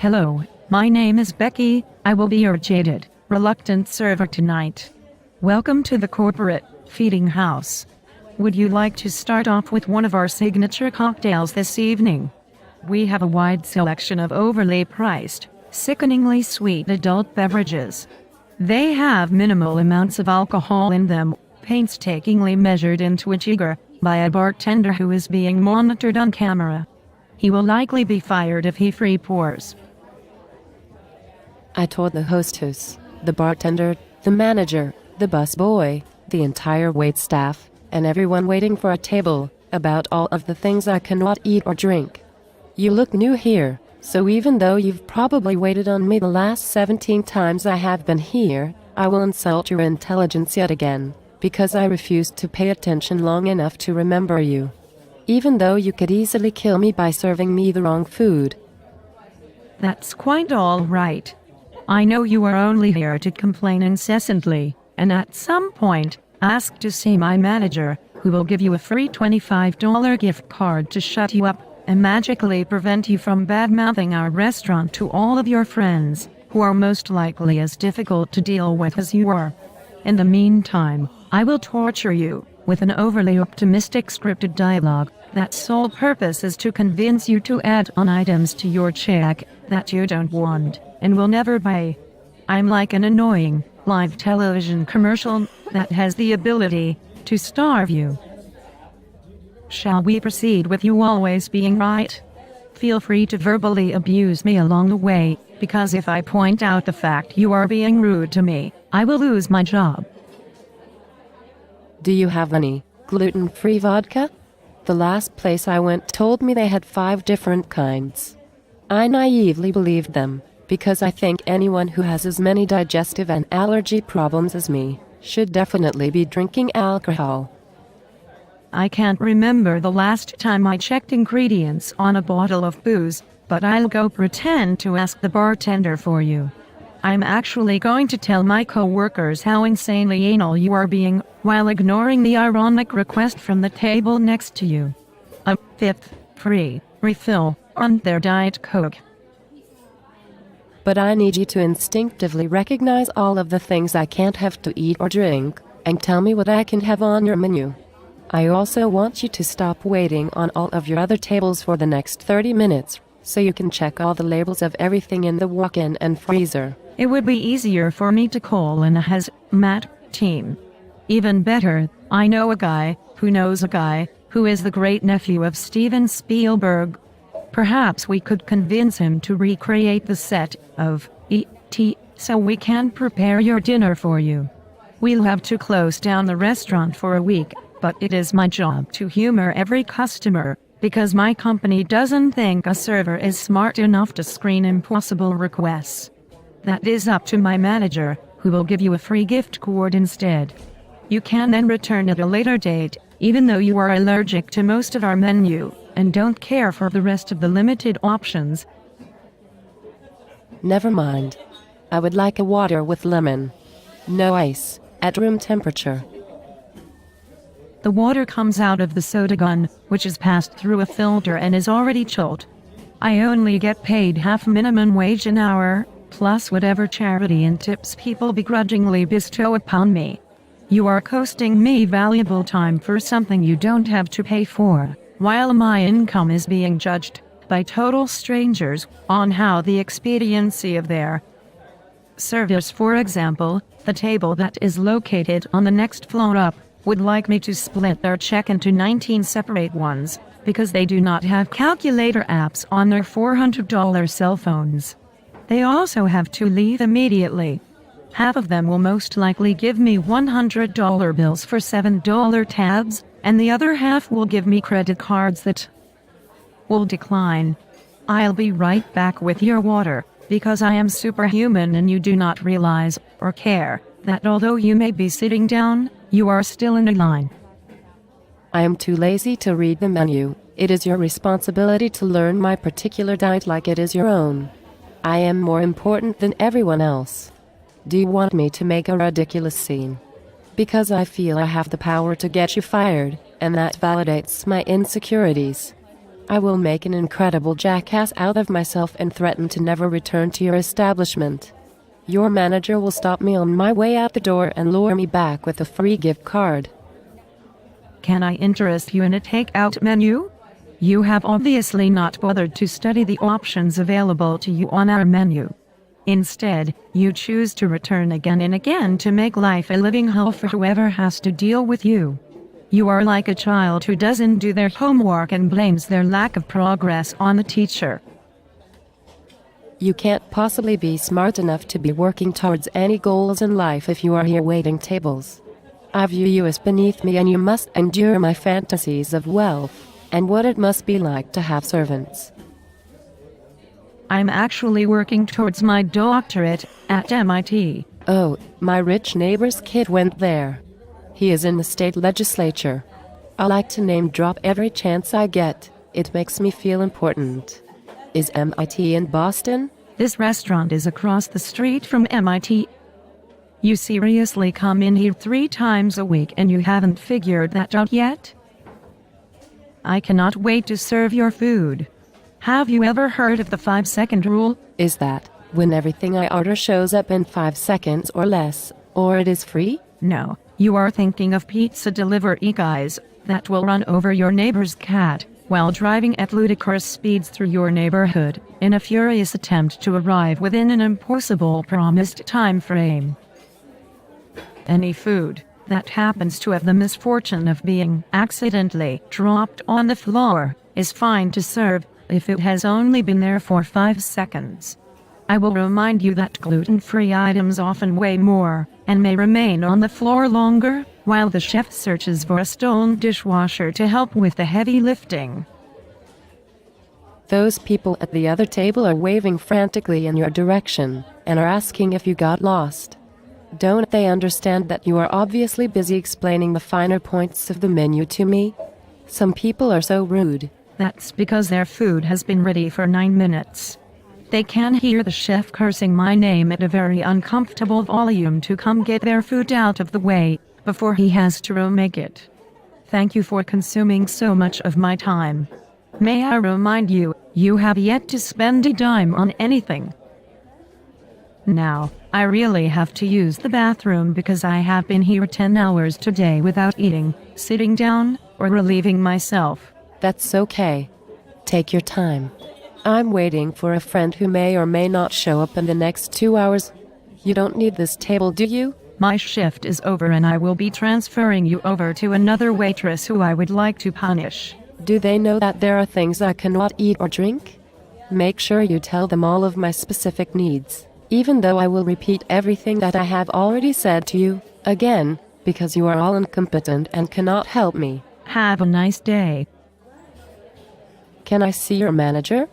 Hello, my name is Becky. I will be your jaded, reluctant server tonight. Welcome to the Corporate Feeding House. Would you like to start off with one of our signature cocktails this evening? We have a wide selection of overly priced, sickeningly sweet adult beverages. They have minimal amounts of alcohol in them, painstakingly measured into a jigger by a bartender who is being monitored on camera. He will likely be fired if he free pours. I told the hostess, the bartender, the manager, the busboy, the entire waitstaff, and everyone waiting for a table, about all of the things I cannot eat or drink. You look new here, so even though you've probably waited on me the last 17 times I have been here, I will insult your intelligence yet again, because I refused to pay attention long enough to remember you. Even though you could easily kill me by serving me the wrong food. That's quite all right. I know you are only here to complain incessantly, and at some point, ask to see my manager, who will give you a free $25 gift card to shut you up and magically prevent you from bad-mouthing our restaurant to all of your friends, who are most likely as difficult to deal with as you are. In the meantime, I will torture you with an overly optimistic scripted dialogue that's sole purpose is to convince you to add on items to your check that you don't want and will never pay. I'm like an annoying live television commercial that has the ability to starve you. Shall we proceed with you always being right? Feel free to verbally abuse me along the way, because if I point out the fact you are being rude to me, I will lose my job. Do you have any gluten-free vodka? The last place I went told me they had 5 different kinds. I naively believed them, because I think anyone who has as many digestive and allergy problems as me should definitely be drinking alcohol. I can't remember the last time I checked ingredients on a bottle of booze, but I'll go pretend to ask the bartender for you. I'm actually going to tell my co-workers how insanely anal you are being, while ignoring the ironic request from the table next to you. A 5th free refill on their Diet Coke. But I need you to instinctively recognize all of the things I can't have to eat or drink, and tell me what I can have on your menu. I also want you to stop waiting on all of your other tables for the next 30 minutes, so you can check all the labels of everything in the walk-in and freezer. It would be easier for me to call in a hazmat team. Even better, I know a guy who knows a guy who is the great-nephew of Steven Spielberg. Perhaps we could convince him to recreate the set of E.T. so we can prepare your dinner for you. We'll have to close down the restaurant for a week, but it is my job to humor every customer, because my company doesn't think a server is smart enough to screen impossible requests. That is up to my manager, who will give you a free gift card instead. You can then return at a later date, even though you are allergic to most of our menu and don't care for the rest of the limited options. Never mind. I would like a water with lemon. No ice, at room temperature. The water comes out of the soda gun, which is passed through a filter and is already chilled. I only get paid half minimum wage an hour, plus whatever charity and tips people begrudgingly bestow upon me. You are costing me valuable time for something you don't have to pay for, while my income is being judged by total strangers on how the expediency of their service. For example, the table that is located on the next floor up would like me to split their check into 19 separate ones, because they do not have calculator apps on their $400 cell phones. They also have to leave immediately. Half of them will most likely give me $100 bills for $7 tabs, and the other half will give me credit cards that will decline. I'll be right back with your water, because I am superhuman and you do not realize, or care, that although you may be sitting down, you are still in a line. I am too lazy to read the menu. It is your responsibility to learn my particular diet like it is your own. I am more important than everyone else. Do you want me to make a ridiculous scene? Because I feel I have the power to get you fired, and that validates my insecurities. I will make an incredible jackass out of myself and threaten to never return to your establishment. Your manager will stop me on my way out the door and lure me back with a free gift card. Can I interest you in a takeout menu? You have obviously not bothered to study the options available to you on our menu. Instead, you choose to return again and again to make life a living hell for whoever has to deal with you. You are like a child who doesn't do their homework and blames their lack of progress on the teacher. You can't possibly be smart enough to be working towards any goals in life if you are here waiting tables. I view you as beneath me, and you must endure my fantasies of wealth and what it must be like to have servants. I'm actually working towards my doctorate at MIT. Oh, my rich neighbor's kid went there. He is in the state legislature. I like to name drop every chance I get. It makes me feel important. Is MIT in Boston? This restaurant is across the street from MIT. You seriously come in here 3 times a week and you haven't figured that out yet? I cannot wait to serve your food. Have you ever heard of the 5-second rule? Is that when everything I order shows up in 5 seconds or less, or it is free? No, you are thinking of pizza delivery guys that will run over your neighbor's cat while driving at ludicrous speeds through your neighborhood in a furious attempt to arrive within an impossible promised time frame. Any food that happens to have the misfortune of being accidentally dropped on the floor is fine to serve if it has only been there for 5 seconds. I will remind you that gluten-free items often weigh more and may remain on the floor longer, while the chef searches for a stolen dishwasher to help with the heavy lifting. Those people at the other table are waving frantically in your direction and are asking if you got lost. Don't they understand that you are obviously busy explaining the finer points of the menu to me? Some people are so rude. That's because their food has been ready for 9 minutes. They can hear the chef cursing my name at a very uncomfortable volume to come get their food out of the way before he has to remake it. Thank you for consuming so much of my time. May I remind you, you have yet to spend a dime on anything. Now, I really have to use the bathroom because I have been here 10 hours today without eating, sitting down, or relieving myself. That's okay. Take your time. I'm waiting for a friend who may or may not show up in the next 2 hours. You don't need this table, do you? My shift is over and I will be transferring you over to another waitress who I would like to punish. Do they know that there are things I cannot eat or drink? Make sure you tell them all of my specific needs, even though I will repeat everything that I have already said to you, again, because you are all incompetent and cannot help me. Have a nice day. Can I see your manager?